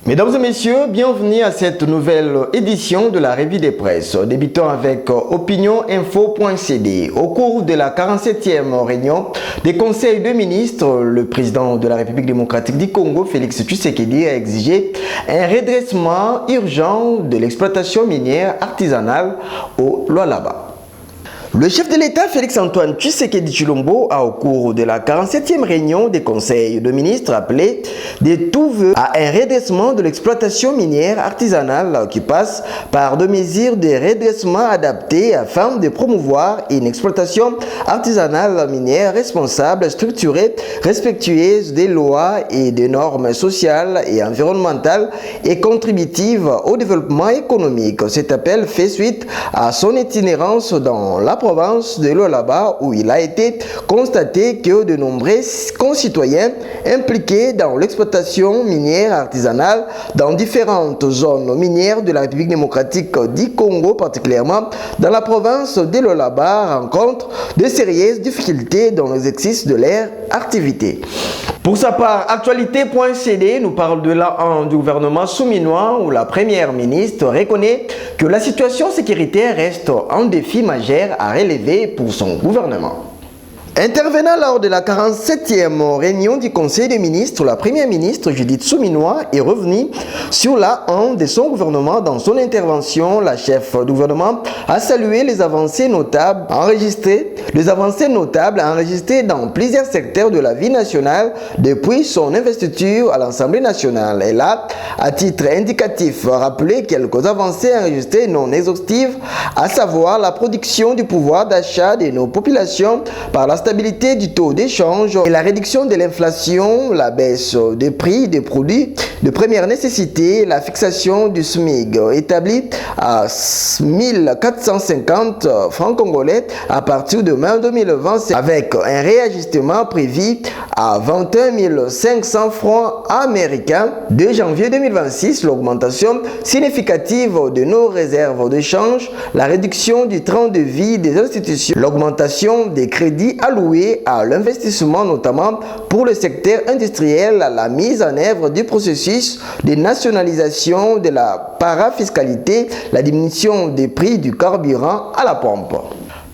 Mesdames et messieurs, bienvenue à cette nouvelle édition de la revue des presses. Débutons avec opinioninfo.cd. Au cours de la 47e réunion des conseils de ministres, le président de la République démocratique du Congo, Félix Tshisekedi, a exigé un redressement urgent de l'exploitation minière artisanale au Lualaba. Le chef de l'État, Félix-Antoine Tshisekedi Tshilombo, a au cours de la 47e réunion des conseils de ministres appelé de tout vœu à un redressement de l'exploitation minière artisanale qui passe par des mesures de redressement adaptées afin de promouvoir une exploitation artisanale minière responsable, structurée, respectueuse des lois et des normes sociales et environnementales et contributive au développement économique. Cet appel fait suite à son itinérance dans la province de Lualaba où il a été constaté que de nombreux concitoyens impliqués dans l'exploitation minière artisanale dans différentes zones minières de la République démocratique du Congo, particulièrement dans la province de Lualaba, rencontrent de sérieuses difficultés dans l'exercice de leur activité. Pour sa part, actualité.cd nous parle de l'an du gouvernement souminois où la première ministre reconnaît que la situation sécuritaire reste un défi majeur à relever pour son gouvernement. Intervenant lors de la 47e réunion du Conseil des ministres, la première ministre Judith Suminwa est revenue sur la honte de son gouvernement. Dans son intervention, la chef du gouvernement a salué les avancées notables enregistrées dans plusieurs secteurs de la vie nationale depuis son investiture à l'Assemblée nationale. Elle a, à titre indicatif, rappelé quelques avancées enregistrées non exhaustives, à savoir la production du pouvoir d'achat de nos populations par la stabilité du taux d'échange et la réduction de l'inflation, la baisse des prix des produits de première nécessité, la fixation du SMIC établi à 1450 francs congolais à partir de mai 2020 avec un réajustement prévu à 21 500 francs américains de janvier 2026, l'augmentation significative de nos réserves d'échange, la réduction du train de vie des institutions, l'augmentation des crédits alloués à l'investissement notamment pour le secteur industriel, la mise en œuvre du processus de nationalisation de la parafiscalité, la diminution des prix du carburant à la pompe.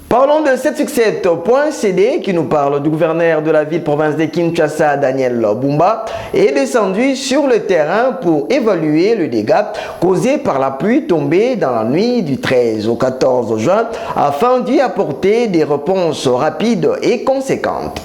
Parlons de cette succès.cd qui nous parle du gouverneur de la ville-province de Kinshasa, Daniel Bumba, est descendu sur le terrain pour évaluer le dégât causé par la pluie tombée dans la nuit du 13 au 14 juin afin d'y apporter des réponses rapides et conséquentes.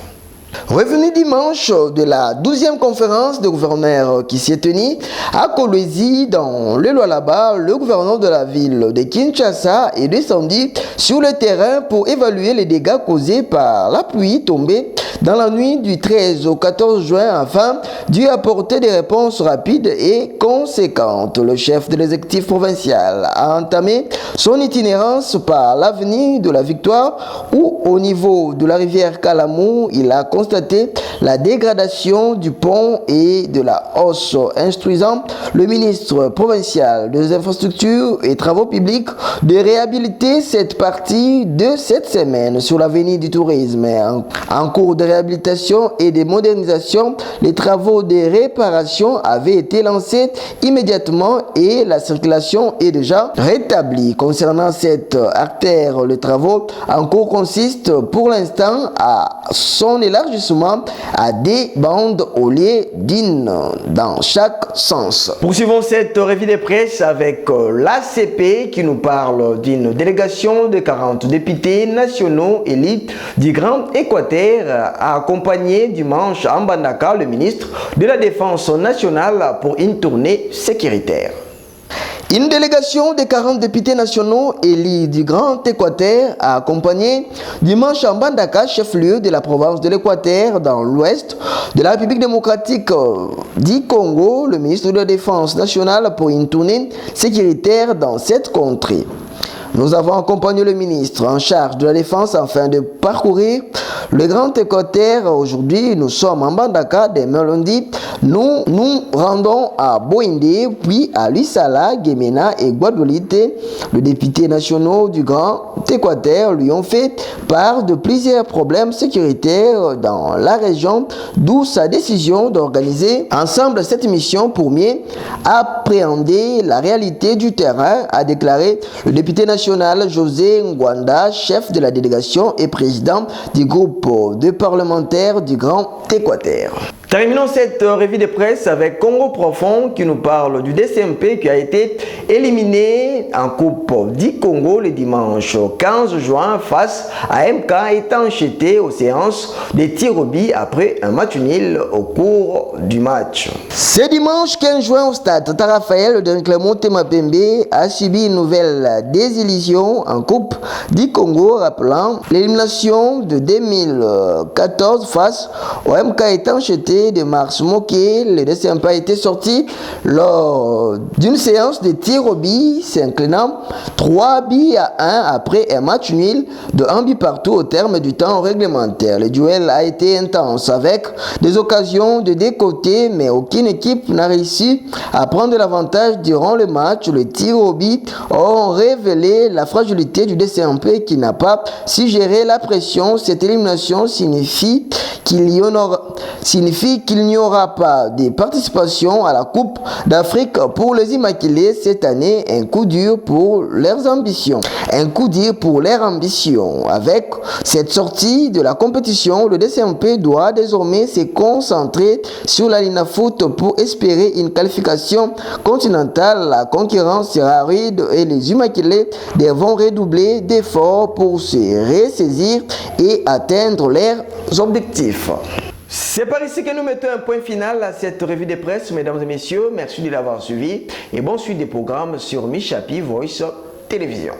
Revenu dimanche de la 12e conférence de gouverneurs qui s'est tenue à Kolwezi dans le Lualaba, le gouverneur de la ville de Kinshasa est descendu sur le terrain pour évaluer les dégâts causés par la pluie tombée dans la nuit du 13 au 14 juin afin d'y apporter des réponses rapides et conséquentes. Le chef de l'exécutif provincial a entamé son itinérance par l'avenue de la Victoire où au niveau de la rivière Kalamou, il a constaté la dégradation du pont et de la hausse, instruisant le ministre provincial des infrastructures et travaux publics de réhabiliter cette partie de cette semaine sur l'avenue du tourisme. En cours de réhabilitation et de modernisation, les travaux de réparation avaient été lancés immédiatement et la circulation est déjà rétablie. Concernant cette artère, les travaux en cours consistent pour l'instant à son élargissement à des bandes au lieu d'une dans chaque sens. Poursuivons cette revue de presse avec l'ACP qui nous parle d'une délégation de 40 députés nationaux élus du Grand Équateur a accompagné dimanche à Mbandaka le ministre de la Défense nationale pour une tournée sécuritaire. Une délégation de 40 députés nationaux élus du Grand Équateur a accompagné dimanche à Mbandaka, chef-lieu de la province de l'Équateur, dans l'ouest de la République démocratique du Congo, le ministre de la Défense nationale pour une tournée sécuritaire dans cette contrée. Nous avons accompagné le ministre en charge de la Défense afin de parcourir le Grand Équateur. Aujourd'hui, nous sommes en Bandaka. Demain lundi, nous nous rendons à Boindé, puis à Lissala, Guémena et Guadolite. Le député national du Grand Équateur lui ont fait part de plusieurs problèmes sécuritaires dans la région, d'où sa décision d'organiser ensemble cette mission pour mieux appréhender la réalité du terrain, a déclaré le député national José Ngwanda, chef de la délégation et président du groupe de parlementaires du Grand Équateur. Terminons cette revue de presse avec Congo Profond qui nous parle du DCMP qui a été éliminé en Coupe du Congo le dimanche 15 juin face à MK Étanchéité aux séances de tir au but après un match nul au cours du match. Ce dimanche 15 juin au stade Tata Raphaël de Clermont Mapembe a subi une nouvelle désillusion en Coupe du Congo, rappelant l'élimination de 2014 face au MK Étanchéité de Mars Moké. Le DCMP a été sorti lors d'une séance de tir au but, s'inclinant 3 buts à 1 après un match nul de 1 but partout au terme du temps réglementaire. Le duel a été intense avec des occasions de deux côtés, mais aucune équipe n'a réussi à prendre l'avantage durant le match. Les tirs au but ont révélé la fragilité du DCMP qui n'a pas su gérer la pression. Cette élimination signifie qu'il n'y aura pas de participation à la Coupe d'Afrique pour les Immaculés cette année. Un coup dur pour leurs ambitions. Avec cette sortie de la compétition, le DCMP doit désormais se concentrer sur la Ligue Foot pour espérer une qualification continentale. La concurrence sera rude et les Immaculés devront redoubler d'efforts pour se ressaisir et atteindre leurs objectifs. C'est par ici que nous mettons un point final à cette revue de presse, mesdames et messieurs. Merci de l'avoir suivi et bonne suite des programmes sur Michapi Voice Télévision.